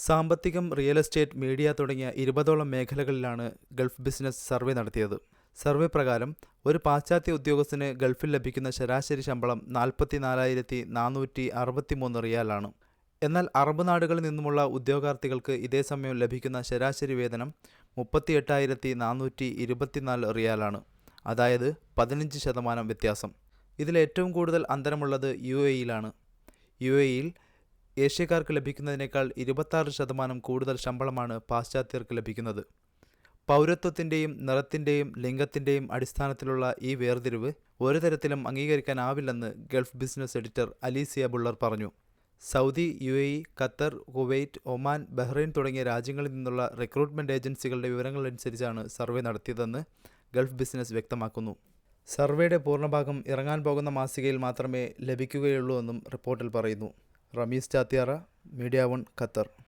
സാമ്പത്തികം, real estate, media തുടങ്ങിയ 20ഓളം മേഖലകളിലാണ് ഗൾഫ് ബിസിനസ് സർവേ നടത്തിയത്. സർവേ പ്രകാരം ഒരു പാശ്ചാത്യ ഉദ്യോഗസ്ഥന് ഗൾഫിൽ ലഭിക്കുന്ന ശരാശരി ശമ്പളം 44,463 റിയാലാണ്. എന്നാൽ അറബ് നാടുകളിൽ നിന്നുമുള്ള ഉദ്യോഗാർത്ഥികൾക്ക് ഇതേസമയം ലഭിക്കുന്ന ശരാശരി വേതനം 38,424 റിയാലാണ്. അതായത് 15% വ്യത്യാസം. ഇതിൽ ഏറ്റവും കൂടുതൽ അന്തരമുള്ളത് UAEയിലാണ്. UAEയിൽ ഏഷ്യക്കാർക്ക് ലഭിക്കുന്നതിനേക്കാൾ 26% കൂടുതൽ ശമ്പളമാണ് പാശ്ചാത്യർക്ക് ലഭിക്കുന്നത്. പൗരത്വത്തിൻ്റെയും നിറത്തിൻ്റെയും ലിംഗത്തിൻ്റെയും അടിസ്ഥാനത്തിലുള്ള ഈ വേർതിരിവ് ഒരു തരത്തിലും അംഗീകരിക്കാനാവില്ലെന്ന് Gulf business editor Alicia Buller പറഞ്ഞു. Saudi, UAE, Qatar, Kuwait, Oman, Bahrain തുടങ്ങിയ രാജ്യങ്ങളിൽ നിന്നുള്ള റിക്രൂട്ട്മെൻറ്റ് ഏജൻസികളുടെ വിവരങ്ങളനുസരിച്ചാണ് സർവേ നടത്തിയതെന്ന് ഗൾഫ് ബിസിനസ് വ്യക്തമാക്കുന്നു. സർവേയുടെ പൂർണ്ണഭാഗം ഇറങ്ങാൻ പോകുന്ന മാസികയിൽ മാത്രമേ ലഭിക്കുകയുള്ളൂ എന്നും റിപ്പോർട്ടിൽ പറയുന്നു. Rameez Chathyara, media 1, Qatar.